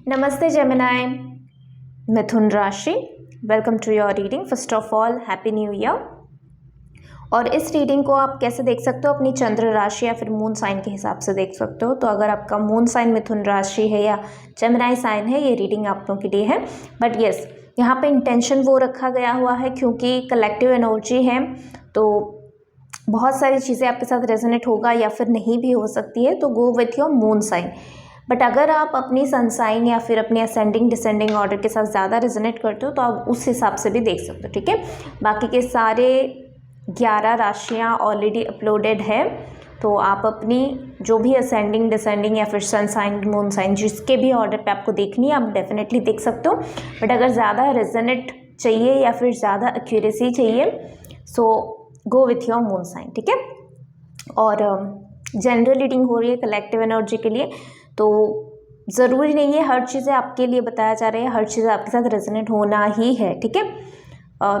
नमस्ते जेमिनाई, मिथुन राशि। Welcome to your reading. First of all happy new year. और इस रीडिंग को आप कैसे देख सकते हो? अपनी चंद्र राशि या फिर मून साइन के हिसाब से देख सकते हो। तो अगर आपका मून साइन मिथुन राशि है या जेमिनाई साइन है, ये रीडिंग आप लोगों के लिए है। बट येस, यहाँ पे इंटेंशन वो रखा गया हुआ है क्योंकि कलेक्टिव एनर्जी है, तो बहुत सारी चीज़ें आपके साथ रेजोनेट होगा या फिर नहीं भी हो सकती है। तो go with your moon sign. But अगर आप अपनी सन साइन या फिर अपने असेंडिंग डिसेंडिंग ऑर्डर के साथ ज़्यादा रेजोनेट करते हो तो आप उस हिसाब से भी देख सकते हो, ठीक है। बाकी के सारे 11 राशियाँ ऑलरेडी अपलोडेड है, तो आप अपनी जो भी असेंडिंग डिसेंडिंग या फिर सन साइन मून साइन जिसके भी ऑर्डर पे आपको देखनी है आप डेफिनेटली देख सकते हो। बट अगर ज़्यादा रेजोनेट चाहिए या फिर ज़्यादा एक्यूरेसी चाहिए so go with your moon sign, ठीक है। और जनरल रीडिंग हो रही है कलेक्टिव एनर्जी के लिए, तो ज़रूरी नहीं है हर चीज़ें आपके लिए बताया जा रहा है, हर चीज़ आपके साथ रेजोनेट होना ही है, ठीक है।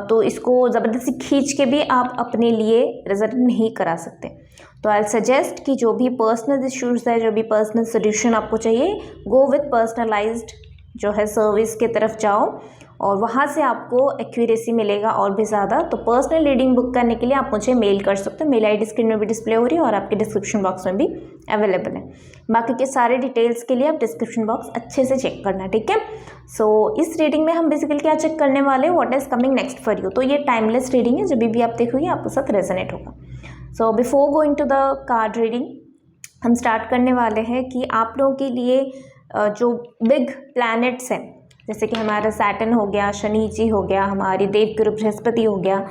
तो इसको ज़बरदस्ती खींच के भी आप अपने लिए रेजोनेट नहीं करा सकते। तो आई सजेस्ट कि जो भी पर्सनल इश्यूज़ है, जो भी पर्सनल सोल्यूशन आपको चाहिए, गो विथ पर्सनलाइज्ड जो है सर्विस के तरफ जाओ और वहाँ से आपको एक्यूरेसी मिलेगा और भी ज़्यादा। तो पर्सनल रीडिंग बुक करने के लिए आप मुझे मेल कर सकते हो। मेल आईडी स्क्रीन में भी डिस्प्ले हो रही है और आपके डिस्क्रिप्शन बॉक्स में भी अवेलेबल है। बाकी के सारे डिटेल्स के लिए आप डिस्क्रिप्शन बॉक्स अच्छे से चेक करना, ठीक है। सो इस रीडिंग में हम बेसिकली क्या चेक करने वाले हैं, what is coming next for you. तो ये टाइमलेस रीडिंग है, जब भी आप देखोगे आपके साथ रेजोनेट होगा। So before going to the card reading हम स्टार्ट करने वाले हैं कि आप लोगों के लिए जो बिग प्लैनेट्स हैं, जैसे कि हमारा सैटर्न हो गया, शनि जी हो गया, हमारी देवगुरु बृहस्पति हो गया,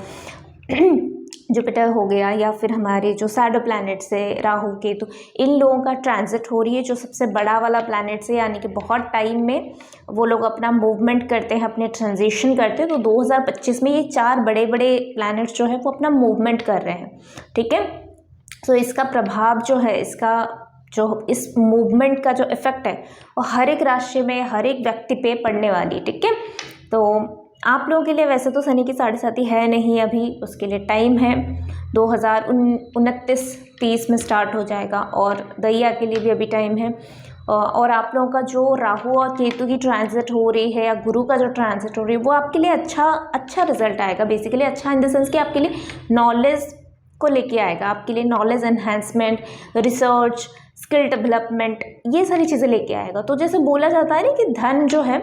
जुपिटर हो गया, या फिर हमारे जो शैडो प्लैनेट्स है राहु केतु, इन लोगों का ट्रांजिट हो रही है। जो सबसे बड़ा वाला प्लैनेट्स है, यानी कि बहुत टाइम में वो लोग अपना मूवमेंट करते हैं, अपने ट्रांजिशन करते हैं। तो 2025 में ये 4 बड़े बड़े प्लैनेट्स जो है वो अपना मूवमेंट कर रहे हैं, ठीक है। तो इसका प्रभाव जो है, इसका जो इस मूवमेंट का जो इफेक्ट है वो हर एक राशि में हर एक व्यक्ति पे पड़ने वाली है, ठीक है। तो आप लोगों के लिए वैसे तो शनि की 7.5 है नहीं, अभी उसके लिए टाइम है, 2029-30 में स्टार्ट हो जाएगा। और दैया के लिए भी अभी टाइम है। और आप लोगों का जो राहु और केतु की ट्रांजिट हो रही है या गुरु का जो ट्रांजिट हो रही है वो आपके लिए अच्छा रिजल्ट आएगा। बेसिकली अच्छा इन द सेंस कि आपके लिए नॉलेज को लेके आएगा, आपके लिए knowledge enhancement, research, skill development, ये सारी चीज़ें लेके आएगा। तो जैसे बोला जाता है ना कि धन जो है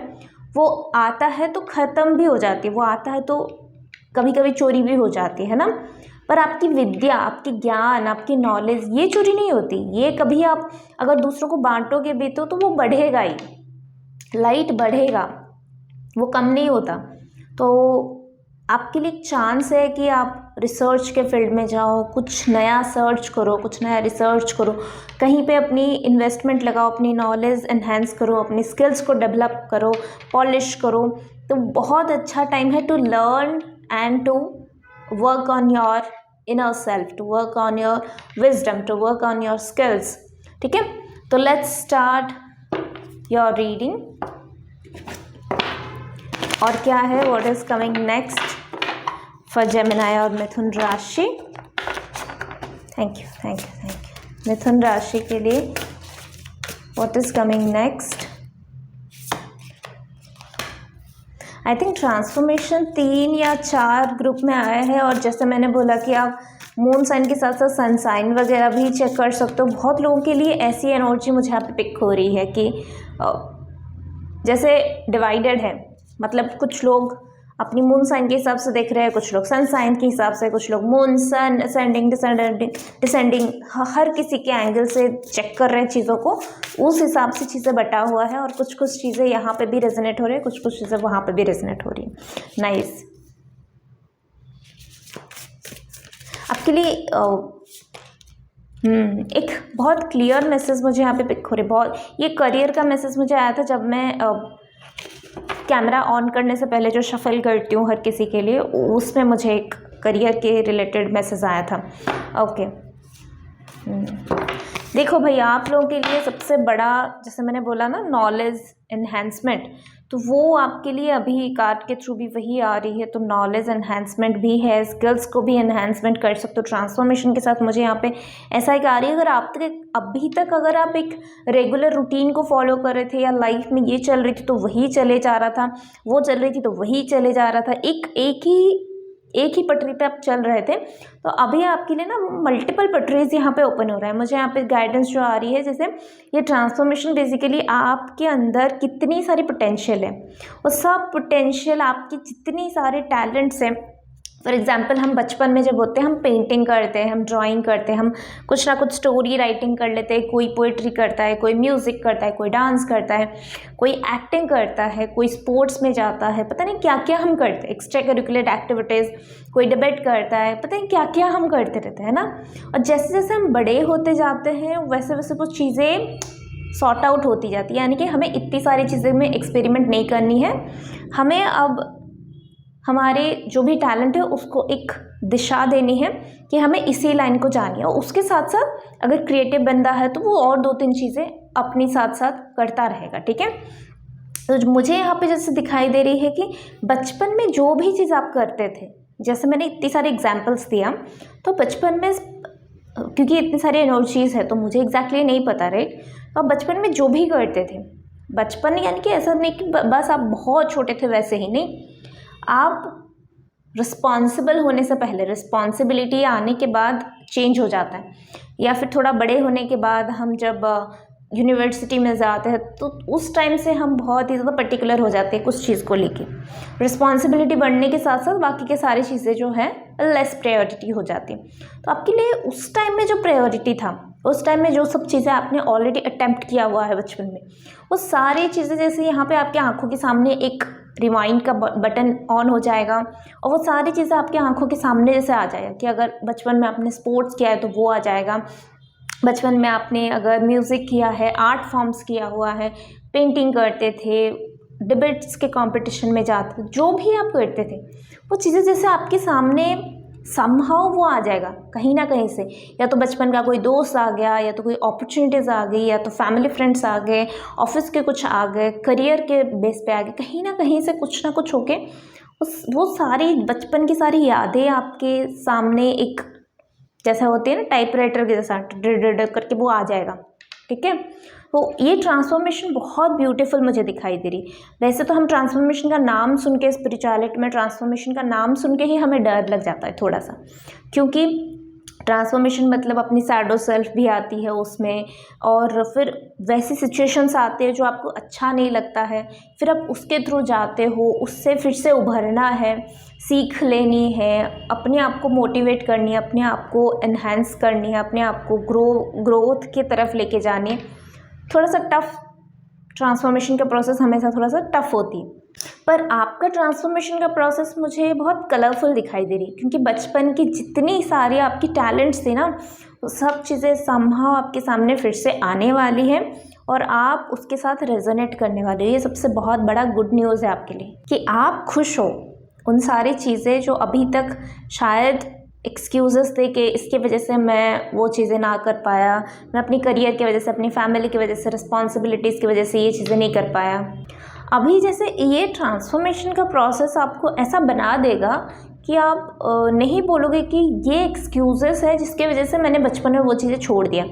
वो आता है तो ख़त्म भी हो जाती है, वो आता है तो कभी कभी चोरी भी हो जाती है ना। पर आपकी विद्या, आपकी ज्ञान, आपकी नॉलेज ये चोरी नहीं होती। ये कभी आप अगर दूसरों को बांटोगे भी तो वो बढ़ेगा ही, लाइट बढ़ेगा, वो कम नहीं होता। तो आपके लिए एक चांस है कि आप रिसर्च के फील्ड में जाओ, कुछ नया सर्च करो, कुछ नया रिसर्च करो, कहीं पे अपनी इन्वेस्टमेंट लगाओ, अपनी नॉलेज एनहेंस करो, अपनी स्किल्स को डेवलप करो, पॉलिश करो। तो बहुत अच्छा टाइम है to learn and to work on your inner self, to work on your wisdom, to work on your skills, ठीक है। तो लेट्स स्टार्ट योर रीडिंग। और क्या है, what is coming next for Gemini और मिथुन राशि। Thank you. मिथुन राशि के लिए what is coming next. I think transformation 3 या 4 ग्रुप में आया है। और जैसे मैंने बोला कि आप मून साइन के साथ साथ सन साइन वगैरह भी चेक कर सकते हो। बहुत लोगों के लिए ऐसी एनर्जी मुझे यहाँ पे पिक हो रही है कि जैसे डिवाइडेड है, मतलब कुछ लोग अपनी मून साइन के हिसाब से देख रहे हैं, कुछ लोग सन साइन के हिसाब से, कुछ लोग मून सन असेंडिंग डिसेंडिंग, हर किसी के एंगल से चेक कर रहे हैं चीज़ों को, उस हिसाब से चीज़ें बटा हुआ है। और कुछ चीज़ें यहाँ पे भी रेजोनेट हो रही है, कुछ चीज़ें वहाँ पे भी रेजोनेट हो रही है। नाइस। आपके लिए एक बहुत क्लियर मैसेज मुझे यहाँ पे पिक हो रही है। बहुत ये करियर का मैसेज मुझे आया था जब मैं कैमरा ऑन करने से पहले जो शफल करती हूँ हर किसी के लिए, उसमें मुझे एक करियर के रिलेटेड मैसेज आया था। ओके, देखो भैया, आप लोगों के लिए सबसे बड़ा, जैसे मैंने बोला ना, नॉलेज एनहेंसमेंट, तो वो आपके लिए अभी कार्ड के थ्रू भी वही आ रही है। तो नॉलेज एनहेंसमेंट भी है, स्किल्स को भी एनहेंसमेंट कर सकते हो ट्रांसफॉर्मेशन के साथ। मुझे यहाँ पे ऐसा एक आ रही है, अगर आप अभी तक अगर आप एक रेगुलर रूटीन को फॉलो कर रहे थे या लाइफ में ये चल रही थी तो वही चले जा रहा था, वो चल रही थी तो वही चले जा रहा था, एक ही पटरी पे आप चल रहे थे, तो अभी आपके लिए ना मल्टीपल पटरीज यहाँ पे ओपन हो रहा है। मुझे यहाँ पे गाइडेंस जो आ रही है, जैसे ये ट्रांसफॉर्मेशन बेसिकली आपके अंदर कितनी सारी पोटेंशियल है, और सब पोटेंशियल आपकी जितनी सारे टैलेंट्स हैं। फॉर एग्जाम्पल, हम बचपन में जब होते हैं, हम पेंटिंग करते हैं, हम ड्राइंग करते हैं, हम कुछ ना कुछ स्टोरी राइटिंग कर लेते हैं, कोई पोइट्री करता है, कोई म्यूज़िक करता है, कोई डांस करता है, कोई एक्टिंग करता है, कोई स्पोर्ट्स में जाता है, पता नहीं क्या क्या हम करते हैं, एक्स्ट्रा करिकुलर एक्टिविटीज़, कोई डिबेट करता है, पता नहीं क्या क्या हम करते रहते हैं ना। और जैसे जैसे हम बड़े होते जाते हैं वैसे वैसे कुछ चीज़ें सॉर्ट आउट होती जाती है, यानी कि हमें इतनी सारी चीज़ें में एक्सपेरिमेंट नहीं करनी है। हमें अब हमारे जो भी टैलेंट है उसको एक दिशा देनी है कि हमें इसी लाइन को जानी है, और उसके साथ साथ अगर क्रिएटिव बंदा है तो वो और 2-3 चीज़ें अपनी साथ साथ करता रहेगा। ठीक है, तो मुझे यहाँ पे जैसे दिखाई दे रही है कि बचपन में जो भी चीज़ आप करते थे, जैसे मैंने इतनी सारे एग्जाम्पल्स दिया, तो बचपन में क्योंकि इतनी सारी एनर्जीज है तो मुझे एग्जैक्टली नहीं पता, राइट। तो आप बचपन में जो भी करते थे, बचपन यानी कि ऐसा नहीं कि बस आप बहुत छोटे थे, वैसे ही नहीं, आप रिस्पॉन्सिबल होने से पहले, रिस्पॉन्सिबिलिटी आने के बाद चेंज हो जाता है, या फिर थोड़ा बड़े होने के बाद हम जब यूनिवर्सिटी में जाते हैं तो उस टाइम से हम बहुत ही ज़्यादा पर्टिकुलर हो जाते हैं कुछ चीज़ को लेके। रिस्पॉन्सिबिलिटी बढ़ने के साथ साथ बाकी के सारी चीज़ें जो है लेस प्रायोरिटी हो जाती। तो आपके लिए उस टाइम में जो प्रायोरिटी था, उस टाइम में जो सब चीज़ें आपने ऑलरेडी अटेम्प्ट किया हुआ है बचपन में, वो सारी चीज़ें जैसे यहाँ पे आपकी आंखों के सामने एक रिवाइंड का बटन ऑन हो जाएगा, और वो सारी चीज़ें आपकी आंखों के सामने जैसे आ जाएगा कि अगर बचपन में आपने स्पोर्ट्स किया है तो वो आ जाएगा, बचपन में आपने अगर म्यूज़िक किया है, आर्ट फॉर्म्स किया हुआ है, पेंटिंग करते थे, डिबेट्स के कंपटीशन में जाते थे, जो भी आप करते थे वो चीज़ें जैसे आपके सामने समहाउ वो आ जाएगा कहीं ना कहीं से। या तो बचपन का कोई दोस्त आ गया, या तो कोई अपॉर्चुनिटीज़ आ गई, या तो फैमिली फ्रेंड्स आ गए, ऑफिस के कुछ आ गए, करियर के बेस पे आ गए, कहीं ना कहीं से कुछ ना कुछ होके वो सारी बचपन की सारी यादें आपके सामने एक जैसा होती है ना टाइपराइटर के जैसा करके वो आ जाएगा। ठीक है, तो ये ट्रांसफॉर्मेशन बहुत ब्यूटीफुल मुझे दिखाई दे रही। वैसे तो हम ट्रांसफॉर्मेशन का नाम सुन के, स्पिरिचुअलिटी में ट्रांसफॉर्मेशन का नाम सुन के ही हमें डर लग जाता है थोड़ा सा, क्योंकि ट्रांसफॉर्मेशन मतलब अपनी शैडो सेल्फ भी आती है उसमें, और फिर वैसी सिचुएशंस आते हैं जो आपको अच्छा नहीं लगता है, फिर आप उसके थ्रू जाते हो, उससे फिर से उभरना है, सीख लेनी है, अपने आप को मोटिवेट करनी है, अपने आप को एनहांस करनी है, अपने आप को ग्रोथ की तरफ लेके जानी है। थोड़ा सा टफ ट्रांसफॉर्मेशन का प्रोसेस हमेशा थोड़ा सा टफ होती है, पर आपका ट्रांसफॉर्मेशन का प्रोसेस मुझे बहुत कलरफुल दिखाई दे रही, क्योंकि बचपन की जितनी सारी आपकी टैलेंट्स थी ना, वो सब चीज़ें समहाउ आपके सामने फिर से आने वाली हैं, और आप उसके साथ रेजोनेट करने वाले हो। ये सबसे बहुत बड़ा गुड न्यूज़ है आपके लिए कि आप खुश हो उन सारी चीज़ें जो अभी तक शायद एक्सक्यूज़ेस थे कि इसके वजह से मैं वो चीज़ें ना कर पाया, मैं अपनी करियर की वजह से, अपनी फैमिली की वजह से, रिस्पॉन्सिबिलिटीज़ की वजह से ये चीज़ें नहीं कर पाया। अभी जैसे ये ट्रांसफॉर्मेशन का प्रोसेस आपको ऐसा बना देगा कि आप नहीं बोलोगे कि ये एक्सक्यूज़ेस है जिसके वजह से मैंने बचपन में वो चीज़ें छोड़ दिया,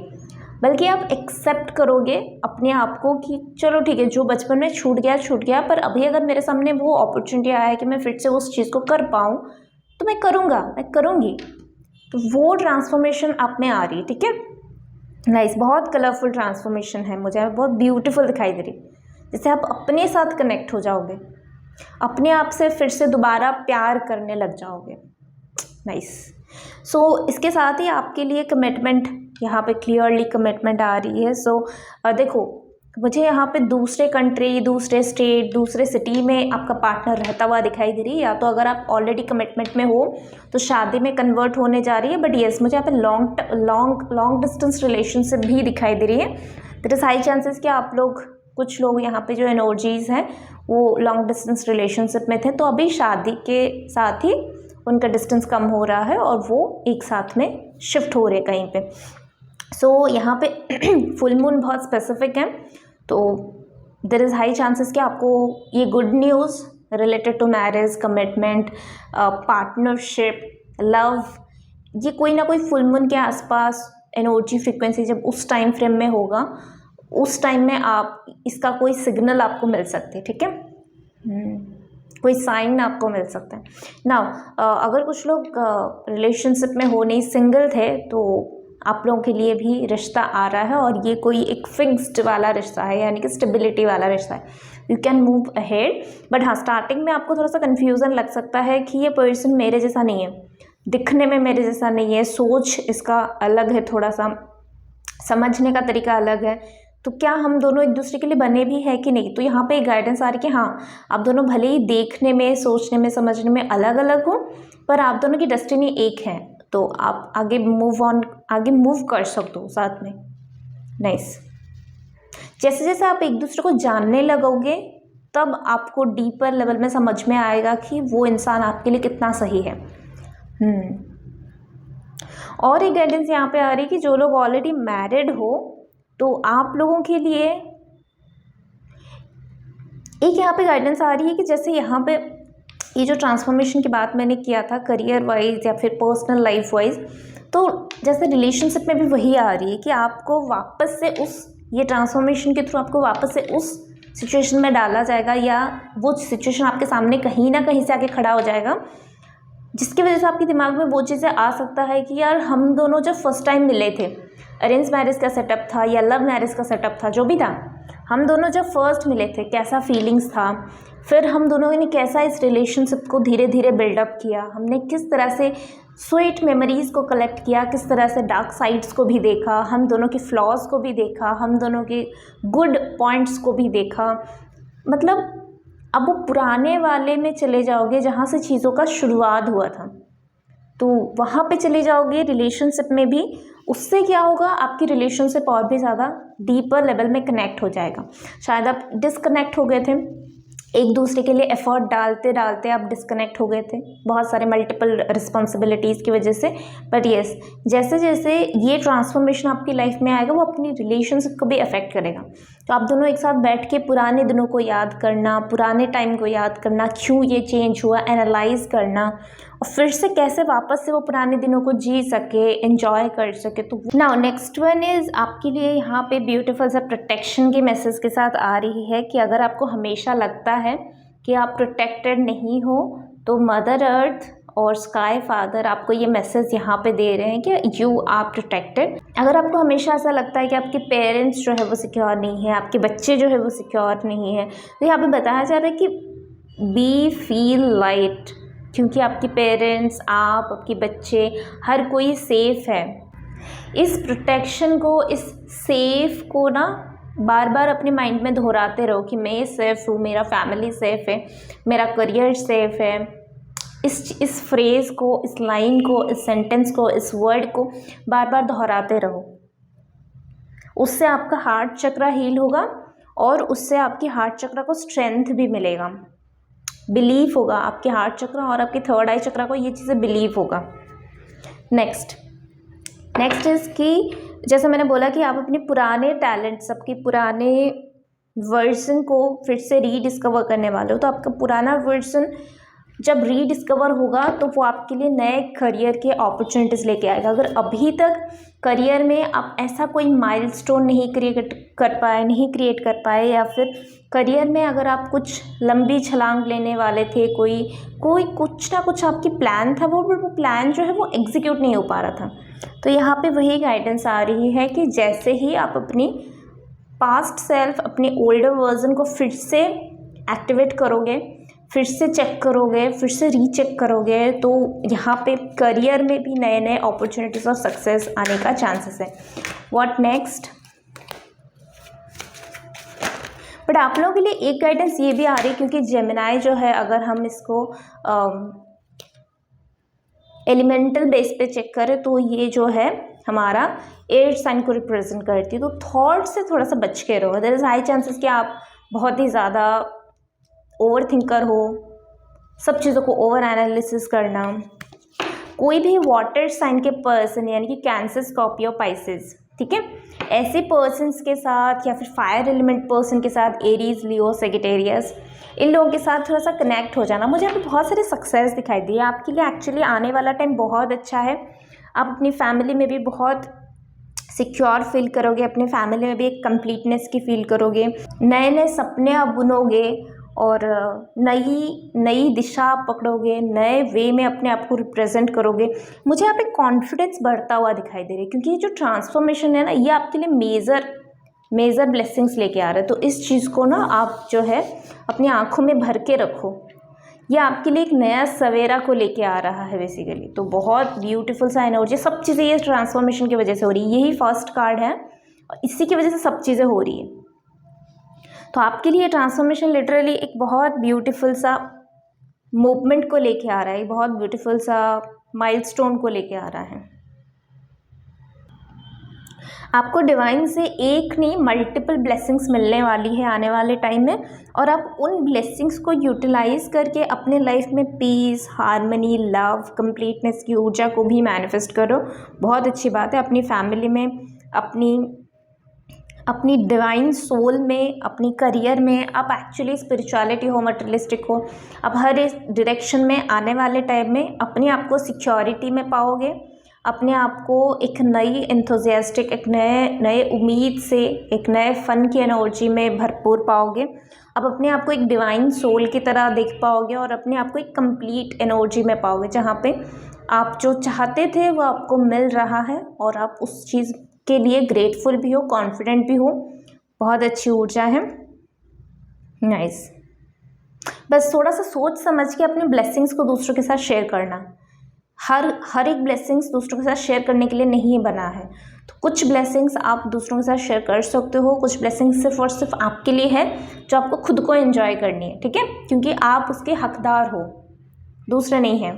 बल्कि आप एक्सेप्ट करोगे अपने आप को कि चलो ठीक है, जो बचपन में छूट गया, पर अभी अगर मेरे सामने वो अपॉर्चुनिटी आया है कि मैं फिर से उस चीज़ को कर पाऊँ तो मैं करूँगा, मैं करूँगी। तो वो ट्रांसफॉर्मेशन आप में आ रही है। ठीक है, नाइस, बहुत कलरफुल ट्रांसफॉर्मेशन है, मुझे बहुत ब्यूटीफुल दिखाई दे रही। जैसे आप अपने साथ कनेक्ट हो जाओगे, अपने आप से फिर से दोबारा प्यार करने लग जाओगे। नाइस। सो इसके साथ ही आपके लिए कमिटमेंट, यहाँ पे क्लियरली कमिटमेंट आ रही है। सो देखो, मुझे यहाँ पे दूसरे कंट्री, दूसरे स्टेट, दूसरे सिटी में आपका पार्टनर रहता हुआ दिखाई दे रही है, या तो अगर आप ऑलरेडी कमिटमेंट में हो तो शादी में कन्वर्ट होने जा रही है। बट येस, मुझे यहाँ पे लॉन्ग डिस्टेंस रिलेशनशिप भी दिखाई दे रही है। देयर इज हाई चांसेस कि आप लोग, कुछ लोग यहाँ पे जो एनर्जीज हैं वो लॉन्ग डिस्टेंस रिलेशनशिप में थे, तो अभी शादी के साथ ही उनका डिस्टेंस कम हो रहा है और वो एक साथ में शिफ्ट हो रहे हैं कहीं पे। सो यहाँ पे फुल मून बहुत स्पेसिफिक है, तो देर इज़ हाई चांसेस कि आपको ये good news related to marriage, commitment, partnership, love, ये कोई ना कोई फुल मून के आसपास एनर्जी फ्रीक्वेंसी जब उस टाइम फ्रेम में होगा, उस टाइम में आप इसका कोई सिग्नल आपको मिल सकते हैं, ठीक है, कोई साइन आपको मिल सकता है ना। अगर कुछ लोग रिलेशनशिप में हो नहीं, सिंगल थे, तो आप लोगों के लिए भी रिश्ता आ रहा है और ये कोई एक फिक्स्ड वाला रिश्ता है, यानी कि स्टेबिलिटी वाला रिश्ता है। You can move ahead, but हाँ स्टार्टिंग में आपको थोड़ा सा कन्फ्यूज़न लग सकता है कि ये पर्सन मेरे जैसा नहीं है, दिखने में मेरे जैसा नहीं है, सोच इसका अलग है, थोड़ा सा समझने का तरीका अलग है, तो क्या हम दोनों एक दूसरे के लिए बने भी है कि नहीं। तो यहाँ पे एक गाइडेंस आ रही है कि हाँ आप दोनों भले ही देखने में, सोचने में, समझने में अलग अलग हो, पर आप दोनों की डेस्टिनी एक है, तो आप आगे मूव कर सकते हो साथ में। नाइस। जैसे जैसे आप एक दूसरे को जानने लगोगे, तब आपको डीपर लेवल में समझ में आएगा कि वो इंसान आपके लिए कितना सही है। और एक गाइडेंस यहाँ पे आ रही है कि जो लोग ऑलरेडी मैरिड हो, तो आप लोगों के लिए एक यहाँ पे गाइडेंस आ रही है कि जैसे यहाँ पे ये जो ट्रांसफॉर्मेशन की बात मैंने किया था करियर वाइज या फिर पर्सनल लाइफ वाइज, तो जैसे रिलेशनशिप में भी वही आ रही है कि आपको वापस से ये ट्रांसफॉर्मेशन के थ्रू आपको वापस से उस सिचुएशन में डाला जाएगा, या वो सिचुएशन आपके सामने कहीं ना कहीं से आके खड़ा हो जाएगा, जिसकी वजह से आपके दिमाग में वो चीज़ें आ सकता है कि यार हम दोनों जब फर्स्ट टाइम मिले थे, अरेंज मैरिज का सेटअप था या लव मैरिज का सेटअप था, जो भी था, हम दोनों जब फर्स्ट मिले थे कैसा फीलिंग्स था, फिर हम दोनों ने कैसा इस रिलेशनशिप को धीरे धीरे बिल्डअप किया, हमने किस तरह से स्वीट मेमोरीज़ को कलेक्ट किया, किस तरह से डार्क साइड्स को भी देखा, हम दोनों की फ्लॉज को भी देखा, हम दोनों के गुड पॉइंट्स को भी देखा। मतलब अब वो पुराने वाले में चले जाओगे जहाँ से चीज़ों का शुरुआत हुआ था, तो वहाँ पे चले जाओगे रिलेशनशिप में भी। उससे क्या होगा, आपकी रिलेशनशिप और भी ज़्यादा डीपर लेवल में कनेक्ट हो जाएगा। शायद आप डिस्कनेक्ट हो गए थे, एक दूसरे के लिए एफर्ट डालते डालते आप डिस्कनेक्ट हो गए थे बहुत सारे मल्टीपल रिस्पॉन्सिबिलिटीज़ की वजह से, बट येस जैसे जैसे ये ट्रांसफॉर्मेशन आपकी लाइफ में आएगा, वो अपनी रिलेशनशिप को भी अफेक्ट करेगा। तो आप दोनों एक साथ बैठ के पुराने दिनों को याद करना, पुराने टाइम को याद करना, क्यों ये चेंज हुआ, एनालाइज करना, और फिर से कैसे वापस से वो पुराने दिनों को जी सके, एंजॉय कर सके। तो नाउ नेक्स्ट वन इज़ आपके लिए यहाँ पे ब्यूटीफुल सा प्रोटेक्शन के मैसेज के साथ आ रही है कि अगर आपको हमेशा लगता है कि आप प्रोटेक्टेड नहीं हो, तो मदर अर्थ और स्काई फादर आपको ये मैसेज यहाँ पे दे रहे हैं कि यू आर प्रोटेक्टेड। अगर आपको हमेशा ऐसा लगता है कि आपके पेरेंट्स जो है वो सिक्योर नहीं है, आपके बच्चे जो है वो सिक्योर नहीं है, तो यहाँ पे बताया जा रहा है कि बी फील लाइट, क्योंकि आपके पेरेंट्स, आप, आपके बच्चे, हर कोई सेफ़ है। इस प्रोटेक्शन को, इस सेफ़ को ना बार बार अपने माइंड में दोहराते रहो कि मैं सेफ़ हूँ, मेरा फैमिली सेफ़ है, मेरा करियर सेफ़ है। इस फ्रेज़ को, इस लाइन को, इस सेंटेंस को, इस वर्ड को बार बार दोहराते रहो। उससे आपका हार्ट चक्रा हील होगा और उससे आपकी हार्ट चक्रा को स्ट्रेंथ भी मिलेगा, बिलीव होगा आपके हार्ट चक्रा और आपके थर्ड आई चक्रा को, ये चीज़ें बिलीव होगा। नेक्स्ट इज़ कि जैसे मैंने बोला कि आप अपने पुराने टैलेंट्स, आपके पुराने वर्जन को फिर से रीडिस्कवर करने वाले हो। तो आपका पुराना वर्जन जब रीडिस्कवर होगा तो वो आपके लिए नए करियर के अपॉर्चुनिटीज़ लेके आएगा। अगर अभी तक करियर में आप ऐसा कोई माइलस्टोन नहीं क्रिएट कर पाए या फिर करियर में अगर आप कुछ लंबी छलांग लेने वाले थे, कोई कुछ ना कुछ आपकी प्लान था, वो प्लान जो है वो एग्जीक्यूट नहीं हो पा रहा था, तो यहाँ पे वही गाइडेंस आ रही है कि जैसे ही आप अपनी पास्ट सेल्फ, अपने ओल्डर वर्जन को फिर से एक्टिवेट करोगे, फिर से चेक करोगे, फिर से रीचेक करोगे, तो यहाँ पे करियर में भी नए नए अपॉर्चुनिटीज़ और सक्सेस आने का चांसेस है। What next? बट आप लोगों के लिए एक गाइडेंस ये भी आ रही है, क्योंकि जेमिनाई जो है, अगर हम इसको एलिमेंटल बेस पे चेक करें तो ये जो है हमारा एयर साइन को रिप्रेजेंट करती है। तो थॉट से थोड़ा सा बच के रहो। देयर इज़ हाई चांसेस कि आप बहुत ही ज़्यादा ओवर थिंकर हो, सब चीज़ों को ओवर एनालिसिस करना। कोई भी वाटर साइन के पर्सन यानी कि कैंसर, स्कॉर्पियो, पाइसेस, ठीक है। ऐसे पर्सन्स के साथ या फिर फायर एलिमेंट पर्सन के साथ, एरीज, लियो, सेजिटेरियस, इन लोगों के साथ थोड़ा सा कनेक्ट हो जाना। मुझे अभी बहुत सारे सक्सेस दिखाई दिए आपके लिए। एक्चुअली आने वाला टाइम बहुत अच्छा है। आप अपनी फैमिली में भी बहुत सिक्योर फील करोगे, अपने फैमिली में भी एक कंप्लीटनेस की फील करोगे, नए नए सपने आप बुनोगे और नई दिशा आप पकड़ोगे, नए वे में अपने आप को रिप्रेजेंट करोगे। मुझे यहाँ पे कॉन्फिडेंस बढ़ता हुआ दिखाई दे रहा है, क्योंकि ये जो ट्रांसफॉर्मेशन है ना, ये आपके लिए मेजर ब्लेसिंग्स लेके आ रहा है। तो इस चीज़ को ना आप जो है अपनी आंखों में भर के रखो। ये आपके लिए एक नया सवेरा को लेके आ रहा है बेसिकली। तो बहुत ब्यूटीफुल सा एनर्जी, सब चीज़ें ये ट्रांसफॉर्मेशन की वजह से हो रही है। यही फर्स्ट कार्ड है और इसी की वजह से सब चीज़ें हो रही है। तो आपके लिए ट्रांसफॉर्मेशन लिटरली एक बहुत ब्यूटीफुल सा मूवमेंट को लेके आ रहा है, बहुत ब्यूटीफुल सा माइलस्टोन को लेके आ रहा है। आपको डिवाइन से एक नहीं मल्टीपल ब्लेसिंग्स मिलने वाली है आने वाले टाइम में, और आप उन ब्लेसिंग्स को यूटिलाइज करके अपने लाइफ में पीस, हार्मनी, लव, कंप्लीटनेस की ऊर्जा को भी मैनिफेस्ट करो। बहुत अच्छी बात है। अपनी फैमिली में, अपनी डिवाइन सोल में, अपनी करियर में, आप एक्चुअली स्पिरिचुअलिटी हो, मटेरियलिस्टिक हो, आप हर इस डायरेक्शन में आने वाले टाइम में अपने आप को सिक्योरिटी में पाओगे, अपने आप को एक नई एंथुजियास्टिक, एक नए उम्मीद से, एक नए फन की एनर्जी में भरपूर पाओगे। आप अपने आप को एक डिवाइन सोल की तरह देख पाओगे और अपने आप को एक कंप्लीट एनर्जी में पाओगे, जहाँ पे आप जो चाहते थे वो आपको मिल रहा है और आप उस चीज़ के लिए ग्रेटफुल भी हो, कॉन्फिडेंट भी हो। बहुत अच्छी ऊर्जा है। नाइस। बस थोड़ा सा सोच समझ के अपने ब्लेसिंग्स को दूसरों के साथ शेयर करना। हर एक ब्लेसिंग्स दूसरों के साथ शेयर करने के लिए नहीं बना है। तो कुछ ब्लेसिंग्स आप दूसरों के साथ शेयर कर सकते हो, कुछ ब्लेसिंग्स सिर्फ और सिर्फ आपके लिए है, जो आपको खुद को एंजॉय करनी है, ठीक है, क्योंकि आप उसके हकदार हो, दूसरे नहीं हैं।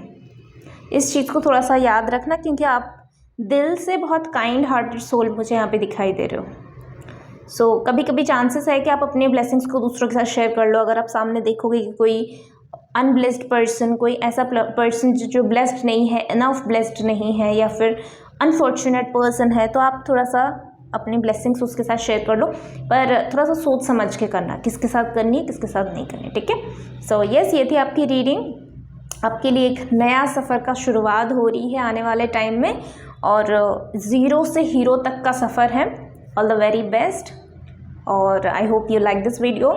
इस चीज़ को थोड़ा सा याद रखना, क्योंकि आप दिल से बहुत काइंड हार्टेड सोल मुझे यहाँ पे दिखाई दे रहे हो। सो कभी कभी चांसेस है कि आप अपने ब्लेसिंग्स को दूसरों के साथ शेयर कर लो। अगर आप सामने देखोगे कि कोई अनब्लेस्ड पर्सन, कोई ऐसा पर्सन जो ब्लेस्ड नहीं है, इनफ ब्लेस्ड नहीं है, या फिर अनफॉर्चुनेट पर्सन है, तो आप थोड़ा सा अपनी ब्लेसिंग्स उसके साथ शेयर कर लो, पर थोड़ा सा सोच समझ के करना, किसके साथ करनी है, किसके साथ नहीं करनी, ठीक है। सो यस, ये थी आपकी रीडिंग। आपके लिए एक नया सफ़र का शुरुआत हो रही है आने वाले टाइम में, और ज़ीरो से हीरो तक का सफ़र है। ऑल द वेरी बेस्ट, और I hope you like this video.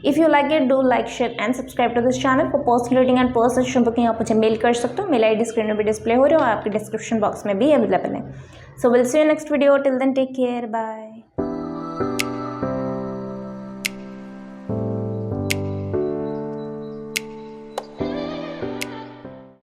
If you like it, do like, share and subscribe to this channel. For personal reading and personal booking आप मुझे mail कर सकते हो। मेल आई डी स्क्रीन में भी display हो रही है और आपके डिस्क्रिप्शन बॉक्स में भी अवेलेबल है। So will see you next video. Till then take care, bye.